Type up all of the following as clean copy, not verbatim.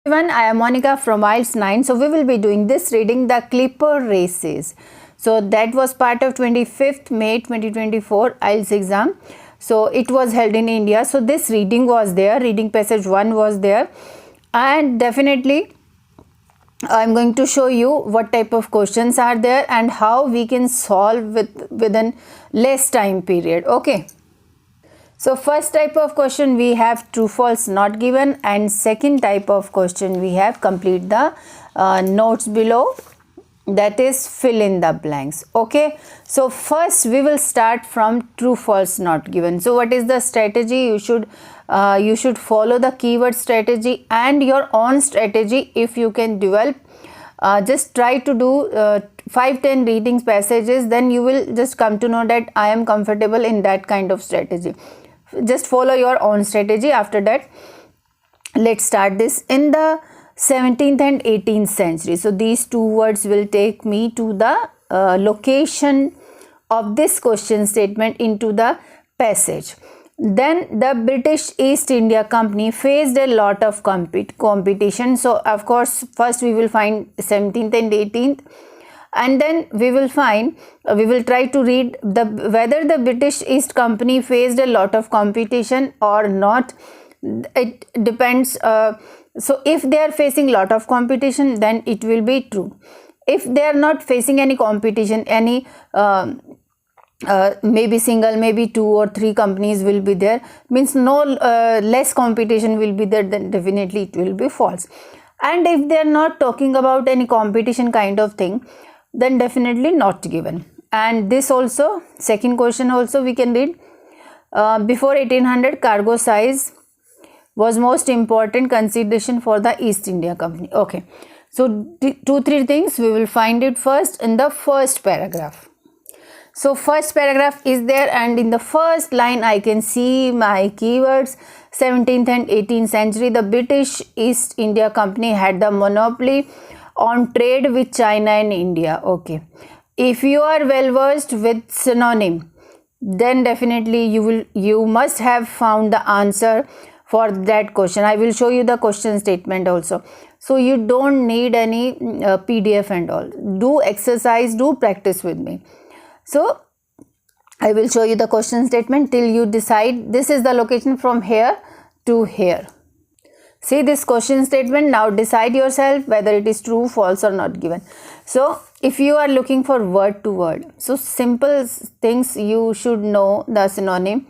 Everyone, I am Monika from IELTS 9. So we will be doing this reading, the Clipper races. So that was part of 25th May 2024 IELTS exam. So it was held in India. So this reading was there, reading passage 1 was there, and definitely I'm going to show you what type of questions are there and how we can solve within less time period. Okay. So first type of question we have true false not given, and second type of question we have complete the notes below, that is fill in the blanks. Okay, so first we will start from true false not given. So what is the strategy? You should follow the keyword strategy and your own strategy if you can develop. Just try to do 5-10 readings passages, then you will just come to know that I am comfortable in that kind of strategy. Just follow your own strategy. After that, let's start this. In the 17th and 18th century, so these two words will take me to the location of this question statement into the passage. Then the British East India Company faced a lot of competition. So of course first we will find 17th and 18th, and then we will find we will try to read whether the British East Company faced a lot of competition or not. It depends. So if they are facing lot of competition, then it will be true. If they are not facing any competition, any maybe single, maybe 2 or 3 companies will be there, means no less competition will be there, then definitely it will be false. And if they are not talking about any competition kind of thing, then definitely not given. And this also, second question also we can read, before 1800 cargo size was most important consideration for the East India Company. Okay, so 2-3 things we will find it first in the first paragraph. So first paragraph is there, and in the first line I can see my keywords. 17th and 18th century, the British East India Company had the monopoly on trade with China and India. Okay, if you are well versed with synonym, then definitely you must have found the answer for that question. I will show you the question statement also, so you don't need any PDF and all. Do exercise, do practice with me. So I will show you the question statement till you decide this is the location from here to here. See this question statement. Now decide yourself whether it is true, false or not given. So if you are looking for word to word, so simple things you should know the synonym.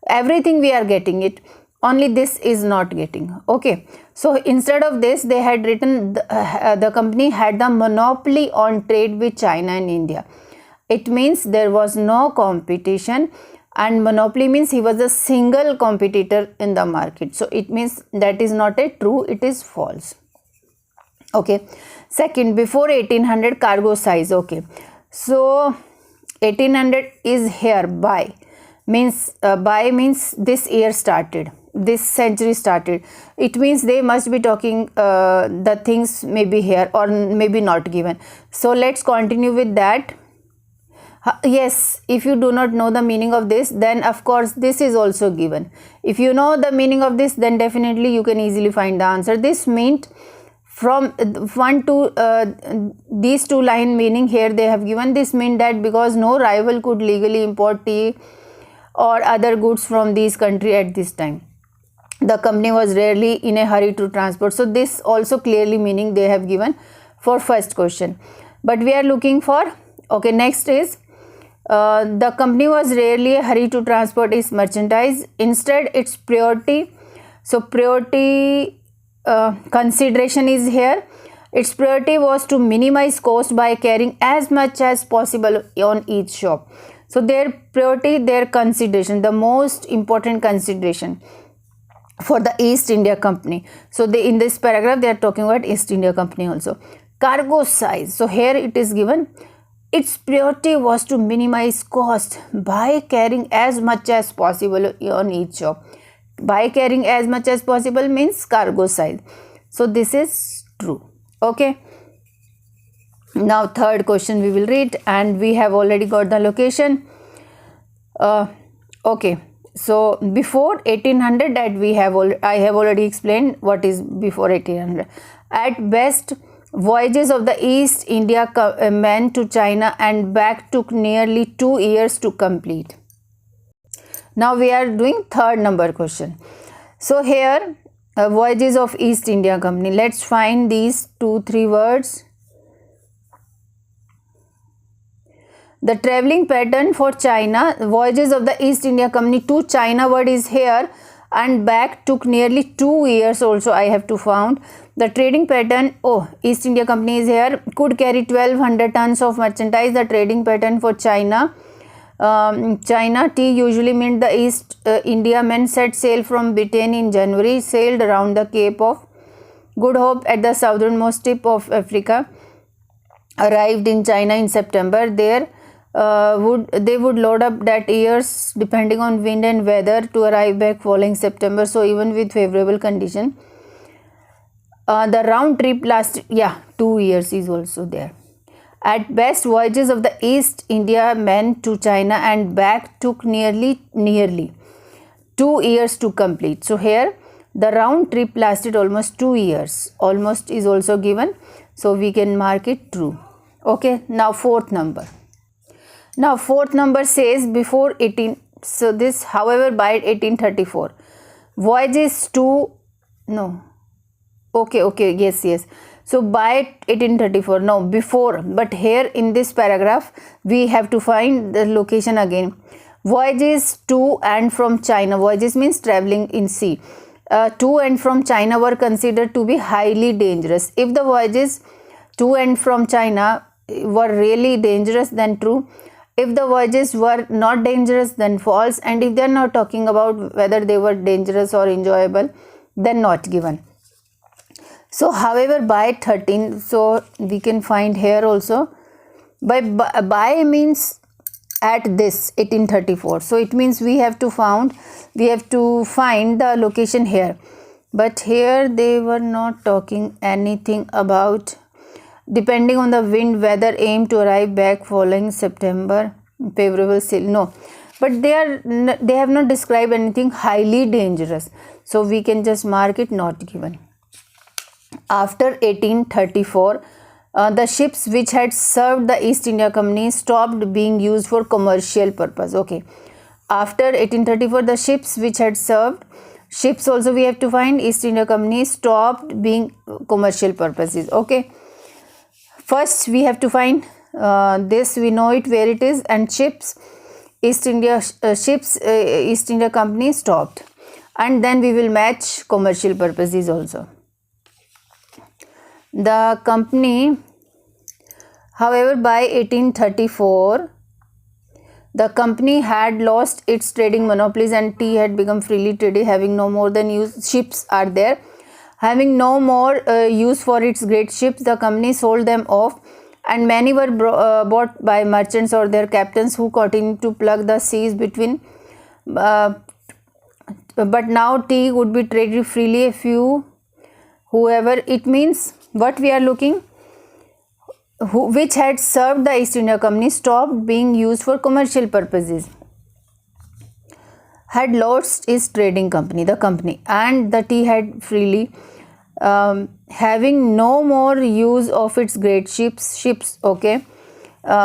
Everything we are getting it, only this is not getting. Okay, so instead of this they had written the company had the monopoly on trade with China and India. It means there was no competition, and monopoly means he was a single competitor in the market. So it means that is not a true, it is false. Okay, second, before 1800 cargo size. Okay, so 1800 is here. By means this year started, this century started. It means they must be talking the things maybe here or maybe not given. So let's continue with that. Yes, if you do not know the meaning of this, then of course this is also given. If you know the meaning of this, then definitely you can easily find the answer. This meant from 1 to these 2 line meaning here they have given. This meant that because no rival could legally import tea or other goods from these countries at this time, the company was rarely in a hurry to transport. So this also clearly meaning they have given for first question. But we are looking for, okay, next is the company was rarely a hurry to transport its merchandise. Instead its priority, so priority consideration is here. Its priority was to minimize cost by carrying as much as possible on each shop. So their priority, their consideration, the most important consideration for the East India Company. So they, in this paragraph they are talking about East India Company also. Cargo size, so here it is given its priority was to minimize cost by carrying as much as possible on each shop. By carrying as much as possible means cargo size. So this is true. Okay, now third question we will read, and we have already got the location. Okay, So before 1800, that I have already explained what is before 1800. At best, voyages of the East India men to China and back took nearly 2 years to complete. Now we are doing third number question. So here, voyages of East India Company. Let's find these 2-3 words. The travelling pattern for China, voyages of the East India Company to China word is here, and back took nearly 2 years also I have to found. The trading pattern, East India Company is here, could carry 1200 tons of merchandise. The trading pattern for China, China tea usually meant the East India men set sail from Britain in January, sailed around the Cape of Good Hope at the southernmost tip of Africa, arrived in China in September. There they would load up that years depending on wind and weather to arrive back following September. So even with favorable condition, the round trip lasted 2 years is also there. At best, voyages of the East India men to China and back took nearly 2 years to complete. So here the round trip lasted almost 2 years. Almost is also given, so we can mark it true. Okay, now fourth number. Now fourth number says before 18, so this however by 1834, voyages to, no, okay, yes. So by 1834, no, before, but here in this paragraph we have to find the location again. Voyages to and from China, voyages means traveling in sea, to and from China were considered to be highly dangerous. If the voyages to and from China were really dangerous, then true. If the voyages were not dangerous, then false. And if they are not talking about whether they were dangerous or enjoyable, then not given. So however by 13, so we can find here also, by means at this 1834. So it means we have to find the location here. But here they were not talking anything about depending on the wind, weather, aim to arrive back following September, favorable sail. No, but they have not described anything highly dangerous. So we can just mark it not given. After 1834, the ships which had served the East India Company stopped being used for commercial purpose. Okay. After 1834, the ships which had served, ships also we have to find, East India Company stopped being commercial purposes. Okay. First we have to find this, we know it where it is, and ships, East India Company stopped, and then we will match commercial purposes also. The company, however, by 1834, the company had lost its trading monopolies and tea had become freely traded, having no more than use. Ships are there. Having no more use for its great ships, the company sold them off, and many were bought by merchants or their captains who continued to plug the seas between. But now tea would be traded freely. A few, whoever, it means what we are looking, which had served the East India Company stopped being used for commercial purposes, had lost its trading company, the company, and the tea had freely, having no more use of its great ships, okay,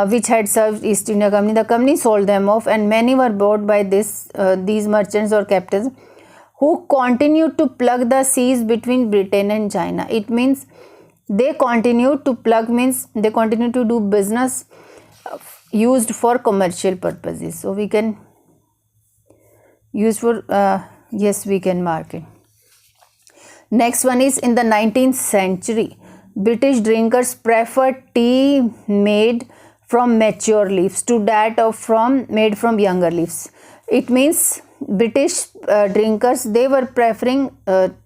which had served East India Company, the company sold them off, and many were bought by these merchants or captains who continued to plug the seas between Britain and China. It means they continued to plug, means they continue to do business used for commercial purposes. So we can use for, yes, we can mark it. Next one is, in the 19th century, British drinkers preferred tea made from mature leaves to that of made from younger leaves. It means British drinkers, they were preferring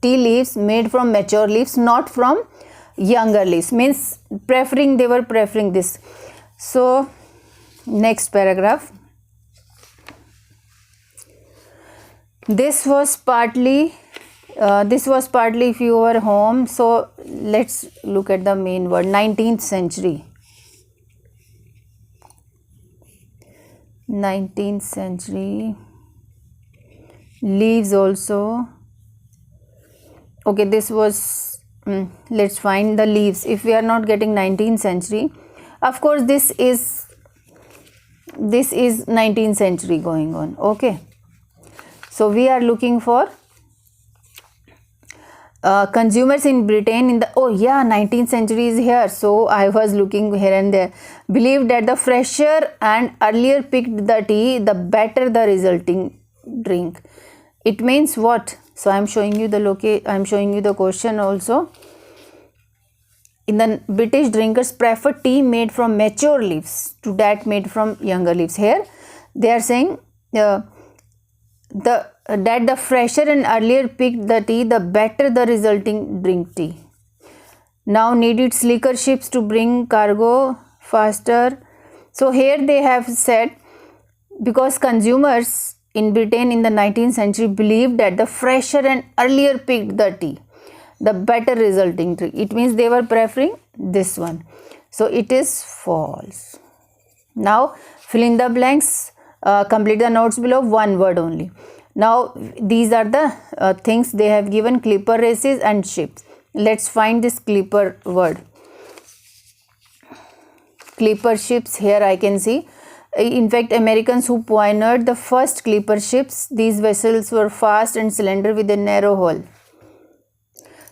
tea leaves made from mature leaves, not from younger leaves, means they were preferring this. So next paragraph, this was partly if you were home. So let's look at the main word, 19th century. 19th century, Leaves also. Okay, this was, let's find the leaves. If we are not getting 19th century, of course this is 19th century going on. Okay, so we are looking for consumers in Britain in the, oh yeah, 19th century is here. So I was looking here and there. Believed that the fresher and earlier picked the tea, the better the resulting drink. It means what? So I'm showing you the question also. In the British, drinkers prefer tea made from mature leaves to that made from younger leaves. Here they are saying that the fresher and earlier picked the tea, the better the resulting drink tea. Now needed sleeker ships to bring cargo faster. So here they have said, because consumers in Britain in the 19th century believed that the fresher and earlier picked the tea, the better resulting tea. It means they were preferring this one. So it is false. Now fill in the blanks, complete the notes below, one word only. Now these are the things they have given: clipper races and ships. Let's find this clipper word. Clipper ships, here I can see. In fact, Americans who pioneered the first clipper ships, these vessels were fast and slender with a narrow hull.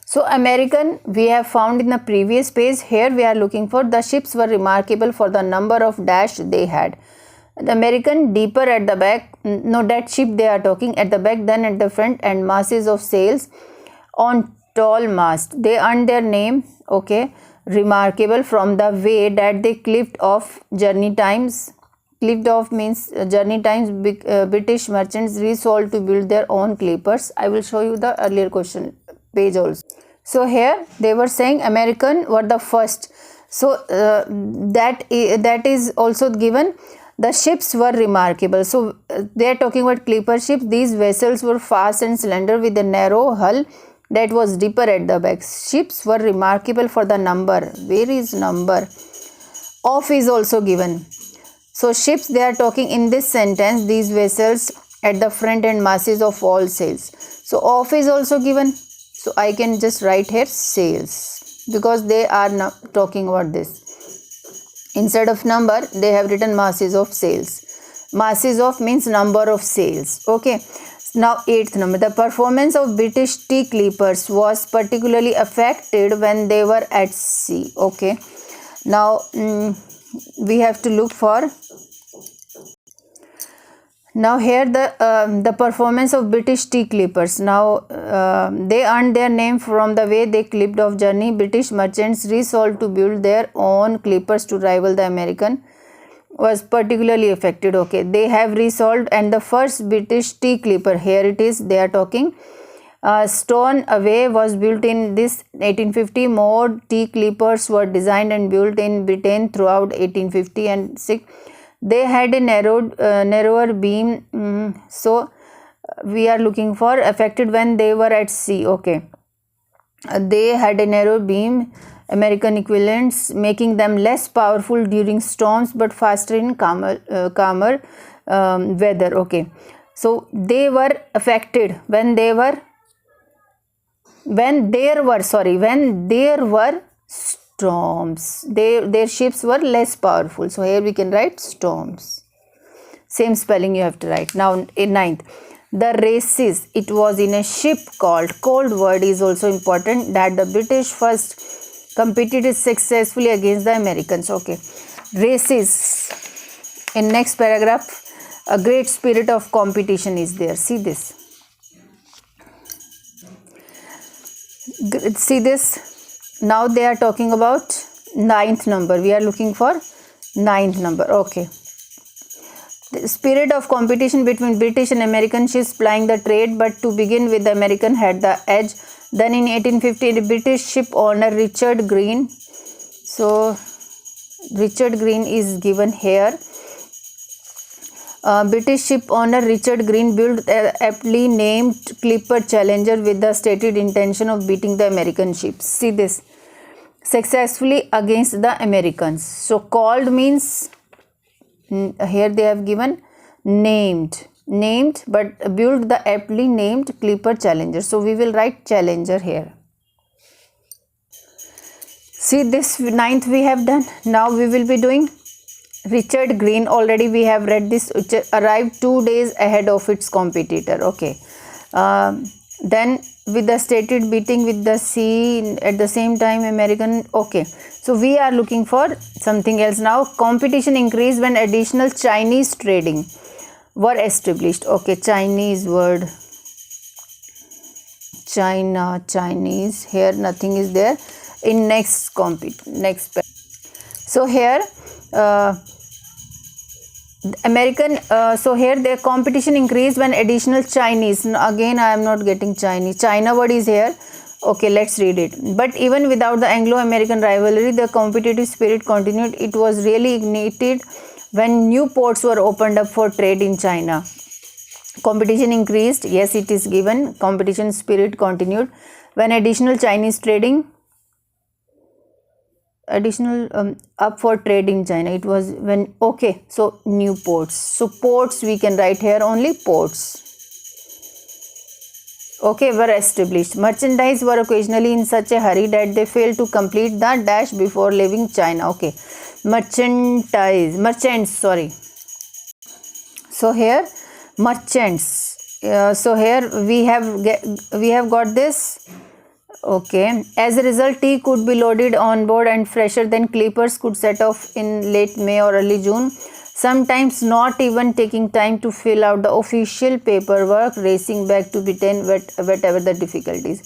So American we have found in the previous page. Here we are looking for the ships were remarkable for the number of dash they had. The American deeper at the back, no, that ship they are talking at the back than at the front, and masses of sails on tall mast. They earned their name, okay, remarkable from the way that they clipped off journey times. Clipped off means journey times. British merchants resolved to build their own clippers. I will show you the earlier question page also. So here they were saying American were the first. So that is also given. The ships were remarkable. So they are talking about clipper ships. These vessels were fast and slender with a narrow hull that was deeper at the back. Ships were remarkable for the number. Where is number? Of is also given. So ships they are talking in this sentence, these vessels at the front and masses of all sails. So of is also given. So I can just write here sails, because they are not talking about this. Instead of number, they have written masses of sails. Masses of means number of sails. Okay. Now 8th number. The performance of British tea clippers was particularly affected when they were at sea. Okay. Now we have to look for. Now here the performance of British tea clippers. Now they earned their name from the way they clipped off journey. British merchants resolved to build their own clippers to rival the American. Was particularly affected. Okay, they have resolved, and the first British tea clipper, here it is, they are talking. Stone Away was built in this 1850. More tea clippers were designed and built in Britain throughout 1850 and 6. They had a narrower beam. So we are looking for affected when they were at sea. Okay, they had a narrow beam, American equivalents, making them less powerful during storms but faster in calmer weather. Okay, so they were affected when there were storms. Their ships were less powerful. So here we can write storms. Same spelling you have to write. Now in 9th, the races, it was in a ship called, cold word is also important, that the British first competed successfully against the Americans. Okay, races. In next paragraph, a great spirit of competition is there. See this. See this. Now they are talking about 9th number. We are looking for 9th number. Okay. The spirit of competition between British and American ships plying the trade, but to begin with, the American had the edge. Then in 1850, the British ship owner Richard Green. So Richard Green is given here. British ship owner Richard Green built an aptly named Clipper Challenger with the stated intention of beating the American ships. See this. Successfully against the Americans. So called means, here they have given named. named, but built the aptly named Clipper Challenger. So we will write Challenger here. See, this 9th we have done. Now we will be doing Richard Green. Already we have read this, which arrived 2 days ahead of its competitor. Okay. Then with the stated beating with the sea at the same time American. Okay. So we are looking for something else now. Competition increased when additional Chinese trading were established. Okay. Chinese word. China, Chinese. Here nothing is there. In next so here American, so here the competition increased when additional Chinese. Again I am not getting Chinese. China word is here. Okay, let's read it. But even without the Anglo-American rivalry, the competitive spirit continued. It was really ignited when new ports were opened up for trade in China. Competition increased. Yes, it is given. Competition spirit continued when additional Chinese trading up for trade in China. It was when, okay, so new ports. So ports we can write here only ports. Okay, were established. Merchandise were occasionally in such a hurry that they failed to complete the dash before leaving China. Okay, merchants, sorry. So here merchants. So here we have got this. Okay, as a result, tea could be loaded on board and fresher than clippers could set off in late May or early June, sometimes not even taking time to fill out the official paperwork, racing back to Britain whatever the difficulties.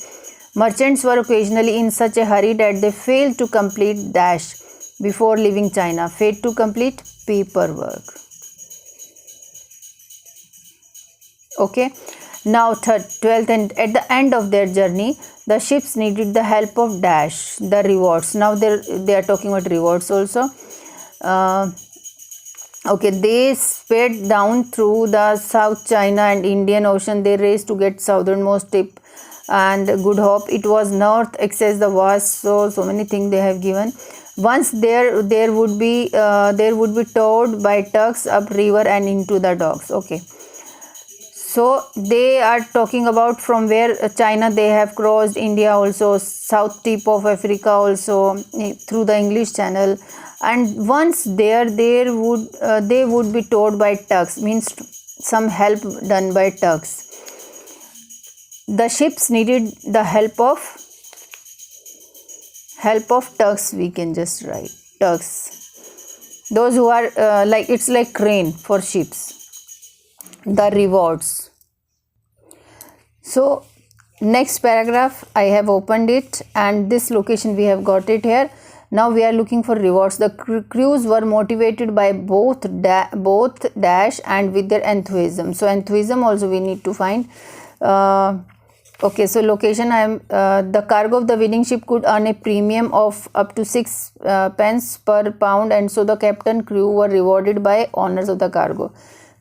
Merchants were occasionally in such a hurry that they failed to complete dash before leaving China. Failed to complete paperwork. Okay. Now 12th, and at the end of their journey, the ships needed the help of dash, the rewards. Now they are talking about rewards also. Okay, they sped down through the South China and Indian Ocean. They raced to get southernmost tip and Good Hope. It was north access the vast. So many things they have given. Once there would be towed by tugs up river and into the docks. Okay. So they are talking about from where China they have crossed, India also, south tip of Africa also, through the English Channel, and once there they would be towed by tugs, means some help done by tugs. The ships needed the help of tugs. We can just write tugs. Those who are it's like crane for ships. The rewards. So next paragraph I have opened it, and this location we have got it here. Now we are looking for rewards. The crews were motivated by both dash and with their enthusiasm. So enthusiasm also we need to find. Okay, so location I am the cargo of the winning ship could earn a premium of up to 6 pence per pound, and so the captain crew were rewarded by owners of the cargo.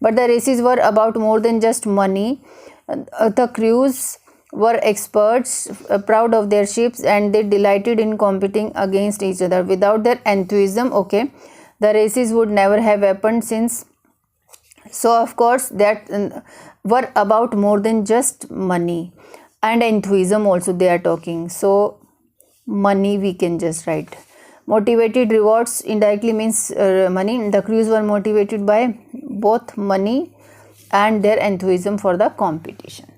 But the races were about more than just money. The crews were experts, proud of their ships, and they delighted in competing against each other. Without their enthusiasm, okay, the races would never have happened since. So of course that were about more than just money and enthusiasm also they are talking. So money we can just write. Motivated rewards indirectly means money. The crews were motivated by both money and their enthusiasm for the competition.